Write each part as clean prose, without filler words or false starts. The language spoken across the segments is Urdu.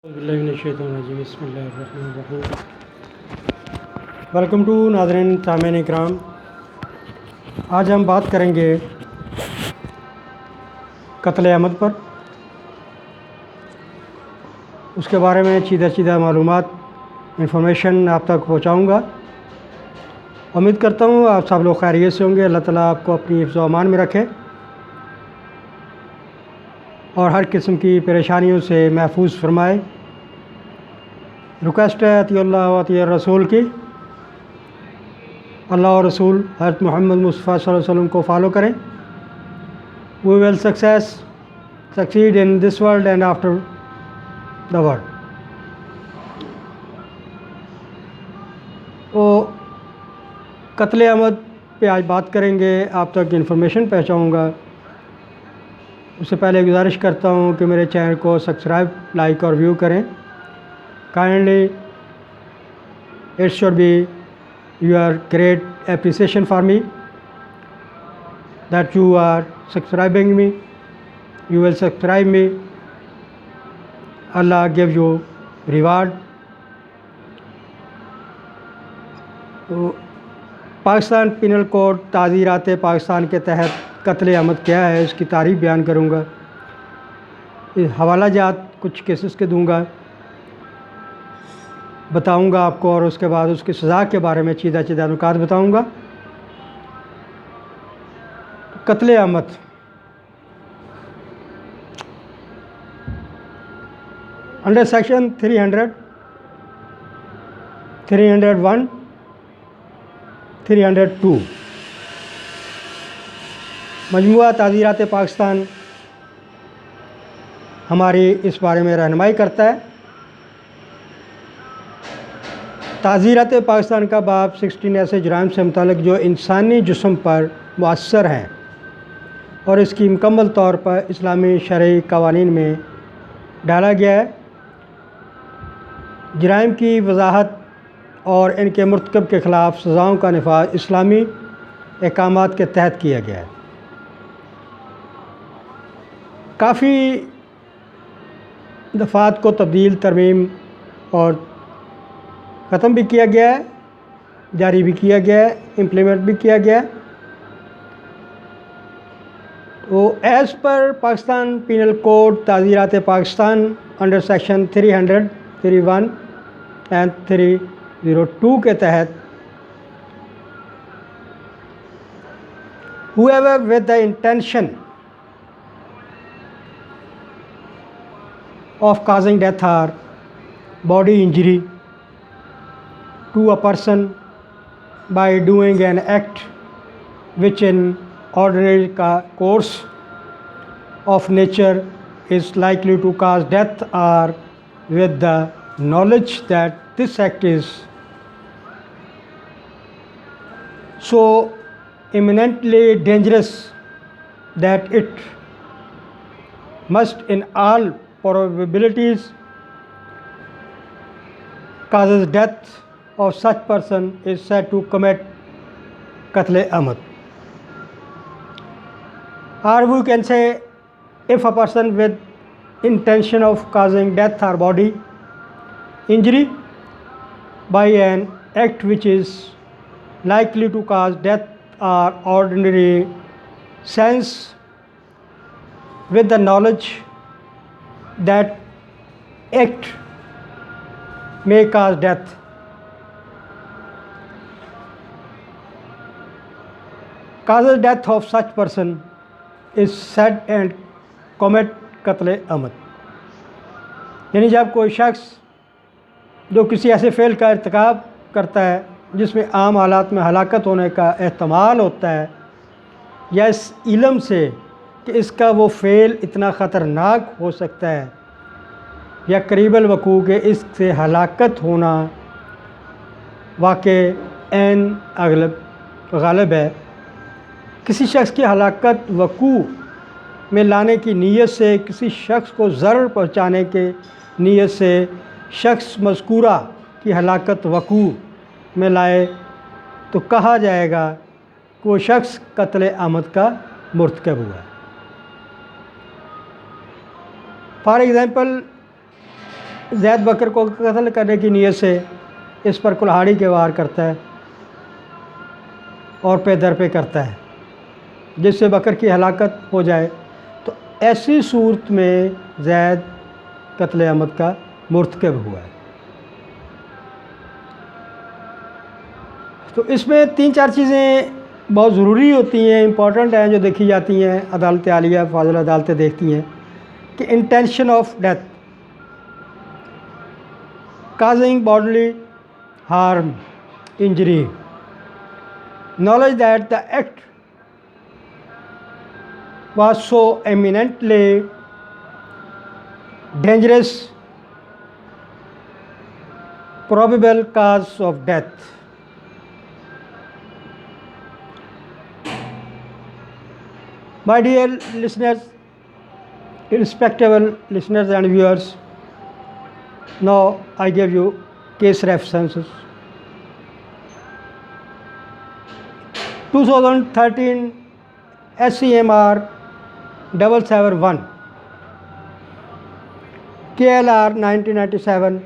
بسم اللہ الرحمن الرحیم۔ ویلکم ٹو ناظرین سامعین اکرام۔ آج ہم بات کریں گے قتل احمد پر، اس کے بارے میں چیدہ معلومات انفارمیشن آپ تک پہنچاؤں گا۔ امید کرتا ہوں آپ سب لوگ خیریت سے ہوں گے۔ اللہ تعالیٰ آپ کو اپنی حفظ و امان میں رکھے اور ہر قسم کی پریشانیوں سے محفوظ فرمائے۔ ریکویسٹ ہے اطیع اللہ و اطیع الرسول کی، اللہ اور رسول حضرت محمد مصطفیٰ صلی اللہ علیہ وسلم کو فالو کریں۔ We will succeed in this world and after the world۔ تو قتل احمد پہ آج بات کریں گے، آپ تک انفارمیشن پہنچاؤں گا۔ اس سے پہلے گزارش کرتا ہوں کہ میرے چینل کو سبسکرائب، لائک اور ویو کریں۔ Kindly, it should be your great appreciation for me that you are subscribing me. You will subscribe me. Allah give you reward. تو پاکستان پینل کوڈ تعزیرات پاکستان کے تحت قتل احمد کیا ہے، اس کی تعریف بیان کروں گا۔ حوالہ جات کچھ کیسز کے دوں گا، بتاؤں گا آپ کو، اور اس کے بعد اس کی سزا کے بارے میں چیدہ نکات بتاؤں گا۔ قتل احمد انڈر سیکشن 300، 301، 302 مجموعہ تعزیرات پاکستان ہماری اس بارے میں رہنمائی کرتا ہے۔ تعزیرات پاکستان کا باب 16 ایسے جرائم سے متعلق جو انسانی جسم پر مؤثر ہیں اور اس کی مکمل طور پر اسلامی شرعی قوانین میں ڈالا گیا ہے۔ جرائم کی وضاحت اور ان کے مرتکب کے خلاف سزاؤں کا نفاذ اسلامی احکامات کے تحت کیا گیا ہے۔ کافی دفعات کو تبدیل، ترمیم اور ختم بھی کیا گیا ہے، جاری بھی کیا گیا ہے، امپلیمنٹ بھی کیا گیا ہے۔ تو ایز پر پاکستان پینل کوڈ تعزیرات پاکستان انڈر سیکشن 300، 31 اینڈ 302 کے تحت whoever with the intention of causing death or body injury to a person by doing an act which in ordinary course of nature is likely to cause death, or with the knowledge that this act is so imminently dangerous that it must in all probabilities causes death of such person is said to commit qatl ahmad. Or we can say, if a person with intention of causing death or body injury by an act which is likely to cause death or ordinary sense, with the knowledge that act may cause death, causes death of such person is said and commit قتل احمد۔ یعنی جب کوئی شخص جو کسی ایسے فعل کا ارتکاب کرتا ہے جس میں عام حالات میں ہلاکت ہونے کا احتمال ہوتا ہے، یا اس علم سے کہ اس کا وہ فعل اتنا خطرناک ہو سکتا ہے یا قریب الوقوع کہ اس سے ہلاکت ہونا واقع عین غالب ہے، کسی شخص کی ہلاکت وقوع میں لانے کی نیت سے، کسی شخص کو ضرر پہنچانے کے نیت سے شخص مذکورہ کی ہلاکت وقوع میں لائے تو کہا جائے گا کہ وہ شخص قتل احمد کا مرتکب ہوا ہے۔ فار ایگزامپل، زید بکر کو قتل کرنے کی نیت سے اس پر کلہاڑی کے وار کرتا ہے اور پے در پہ کرتا ہے جس سے بکر کی ہلاکت ہو جائے، تو ایسی صورت میں زید قتل عمد کا مرتکب ہوا ہے۔ تو اس میں 3-4 چیزیں بہت ضروری ہوتی ہیں، امپورٹنٹ ہیں، جو دیکھی جاتی ہیں، عدالت عالیہ فاضل عدالتیں دیکھتی ہیں کہ intention of death, causing bodily harm, injury, knowledge that the act was so eminently dangerous, probable cause of death. My dear listeners, respectable listeners and viewers, now I give you case references. 2013 SCMR 771, KLR 1997,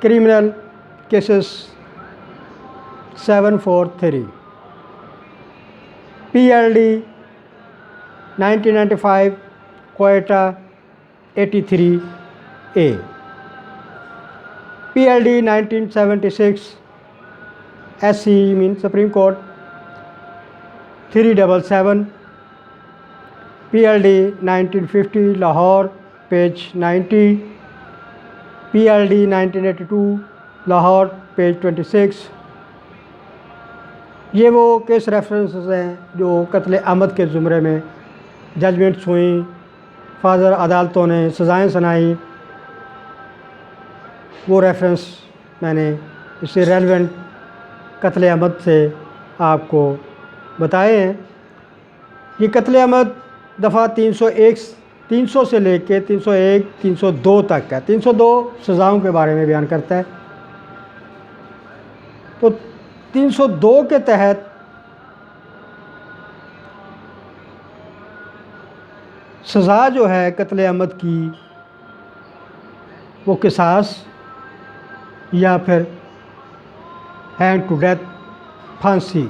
criminal cases 743, PLD 1995, Quetta 83A, PLD 1976, SC means Supreme Court 377, PLD 1950, Lahore, page 90, PLD 1982, Lahore, page 26. یہ وہ کیس ریفرنسز ہیں جو قتل عمد کے زمرے میں ججمنٹس ہوئیں، فاضل عدالتوں نے سزائیں سنائیں، وہ ریفرنس میں نے اس سے ریلیونٹ قتل عمد سے آپ کو بتائے ہیں۔ یہ قتل عمد دفعہ 300 سے لے کے 301 302 تک ہے۔ 302 سزاؤں کے بارے میں بیان کرتا ہے، تو 302 کے تحت سزا جو ہے قتل عمد کی وہ قصاص یا پھر ہینڈ ٹو ڈیتھ، پھانسی۔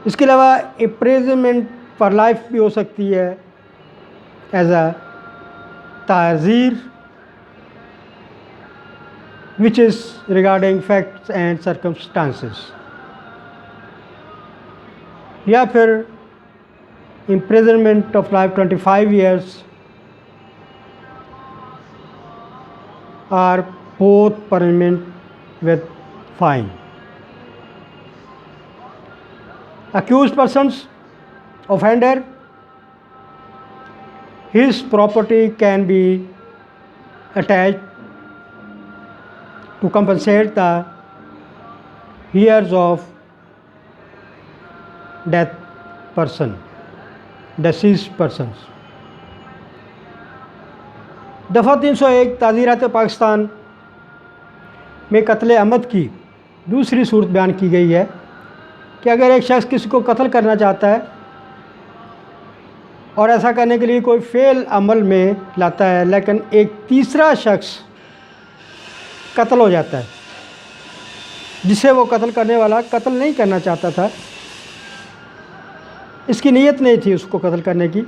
اس کے علاوہ امپریزنمنٹ فار لائف بھی ہو سکتی ہے ایز اے تعزیر which is regarding facts and circumstances، یا پھر imprisonment of life 25 years or both punishment with fine۔ Accused persons, offender, his property can be attached to compensate the heirs of deceased persons۔ دفعہ 301 تعزیرات پاکستان میں قتل عمد کی دوسری صورت بیان کی گئی ہے کہ اگر ایک شخص کسی کو قتل کرنا چاہتا ہے اور ایسا کرنے کے لیے کوئی فعل عمل میں لاتا ہے، لیکن ایک تیسرا شخص قتل ہو جاتا ہے جسے وہ قتل کرنے والا قتل نہیں کرنا چاہتا تھا، اس کی نیت نہیں تھی اس کو قتل کرنے کی،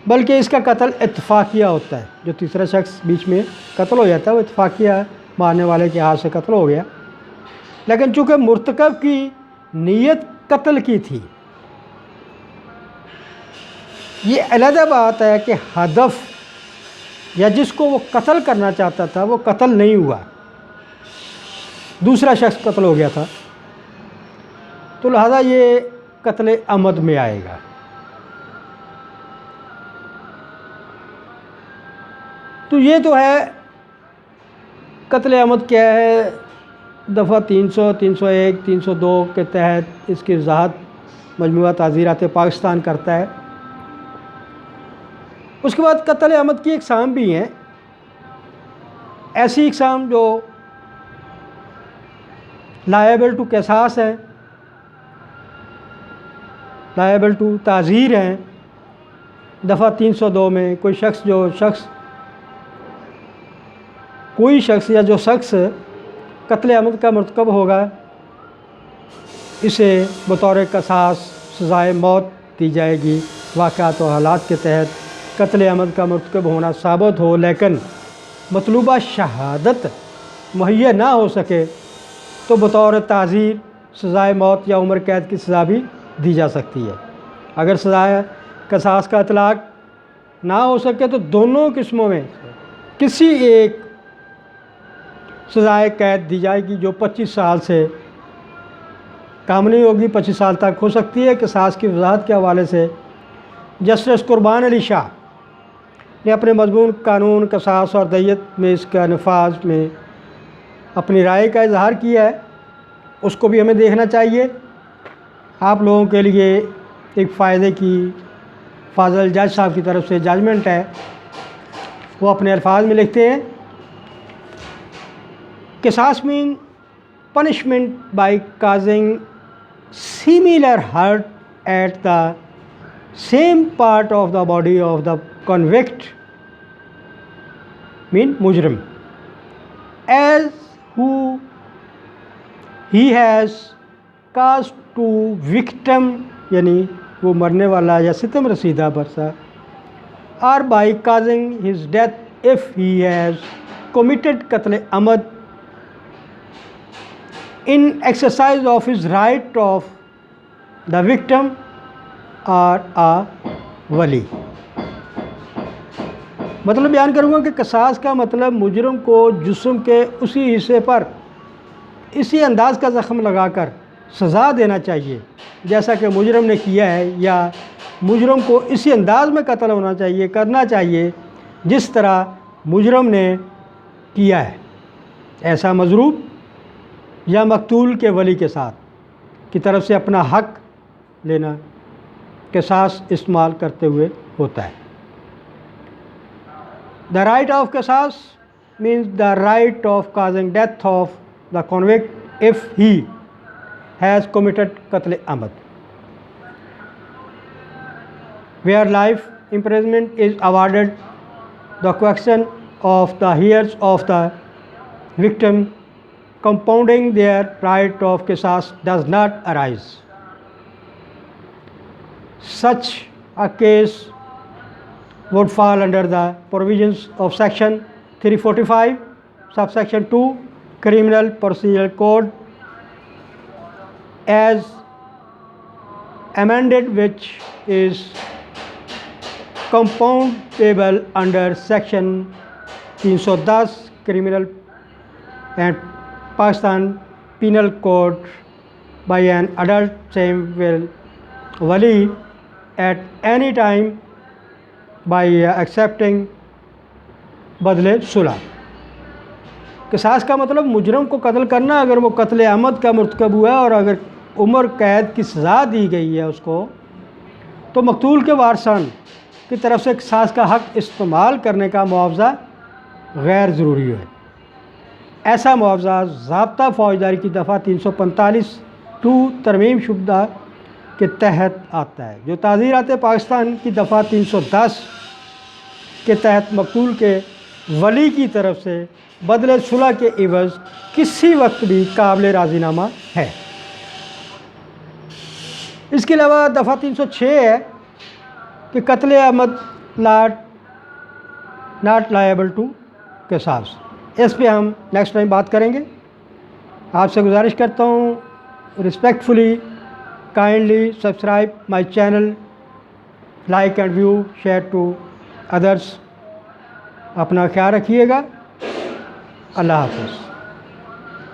بلکہ اس کا قتل اتفاقیہ ہوتا ہے۔ جو تیسرا شخص بیچ میں قتل ہو جاتا ہے وہ اتفاقیہ مارنے والے کے ہاتھ سے قتل ہو گیا، لیکن چونکہ مرتکب کی نیت قتل کی تھی، یہ علیحدہ بات ہے کہ ہدف یا جس کو وہ قتل کرنا چاہتا تھا وہ قتل نہیں ہوا، دوسرا شخص قتل ہو گیا تھا، تو لہذا یہ قتل عمد میں آئے گا۔ تو یہ تو ہے قتل عمد کیا ہے، دفعہ 300 301 302 کے تحت اس کی وضاحت مجموعہ تعزیرات پاکستان کرتا ہے۔ اس کے بعد قتل عمد کی اقسام بھی ہیں، ایسی اقسام جو لائبل ٹو قصاص ہیں، لائبل ٹو تعزیر ہیں، دفعہ 302 میں کوئی شخص یا جو شخص قتل عمد کا مرتکب ہوگا اسے بطور قصاص سزائے موت دی جائے گی۔ واقعات و حالات کے تحت قتل عمد کا مرتکب ہونا ثابت ہو لیکن مطلوبہ شہادت مہیا نہ ہو سکے تو بطور تعزیر سزائے موت یا عمر قید کی سزا بھی دی جا سکتی ہے۔ اگر سزائے قصاص کا اطلاق نہ ہو سکے تو دونوں قسموں میں کسی ایک سزائے قید دی جائے گی جو 25 سال سے کم نہیں ہوگی، 25 سال تک ہو سکتی ہے۔ قصاص کی وضاحت کے حوالے سے جسٹس قربان علی شاہ نے اپنے مضمون قانون قصاص اور دیت میں اس کا نفاذ میں اپنی رائے کا اظہار کیا ہے، اس کو بھی ہمیں دیکھنا چاہیے۔ آپ لوگوں کے لیے ایک فائدے کی فاضل جج صاحب کی طرف سے ججمنٹ ہے، وہ اپنے الفاظ میں لکھتے ہیں، قصاص مین punishment by causing similar hurt at the same part of the body of the convict mean mujrim as who he has caused to victim یعنی وہ مرنے والا یا ستم رسیدہ برسا or by causing his death if he has committed قتل عمد in exercise of his right of the victim or a wali۔ مطلب بیان کروں گا کہ قصاص کا مطلب مجرم کو جسم کے اسی حصے پر اسی انداز کا زخم لگا کر سزا دینا چاہیے جیسا کہ مجرم نے کیا ہے، یا مجرم کو اسی انداز میں قتل کرنا چاہیے جس طرح مجرم نے کیا ہے۔ ایسا مضروب یا مقتول کے ولی کے ساتھ کی طرف سے اپنا حق لینا قصاص استعمال کرتے ہوئے ہوتا ہے۔ The right of قصاص means the right of causing death of the convict if he has committed قتل عمد where life imprisonment is awarded the coaction of the heirs of the victim compounding their right of qisas does not arise. Such a case would fall under the provisions of section 345 subsection 2 Criminal Procedure Code as amended, which is compoundable under section 310 Criminal and Pakistan Penal Code by an adult same will wali at any time by accepting بدلے صلح۔ قصاص کا مطلب مجرم کو قتل کرنا، اگر وہ قتل عمد کا مرتکب ہوا ہے اور اگر عمر قید کی سزا دی گئی ہے اس کو، تو مقتول کے وارثان کی طرف سے قصاص کا حق استعمال کرنے کا معاوضہ غیر ضروری ہے۔ ایسا معاوضہ ضابطہ فوجداری کی دفعہ 345 ترمیم شدہ کے تحت آتا ہے، جو تعزیرات پاکستان کی دفعہ 310 کے تحت مقتول کے ولی کی طرف سے بدلے صلح کے عوض کسی وقت بھی قابل راضی نامہ ہے۔ اس کے علاوہ دفعہ 306 ہے کہ قتل عمد ناٹ لائبل ٹو قصاص، اس پہ ہم نیکسٹ ٹائم بات کریں گے۔ آپ سے گزارش کرتا ہوں respectfully kindly subscribe my channel, like and view share to others. اپنا خیال رکھیے گا۔ اللہ حافظ۔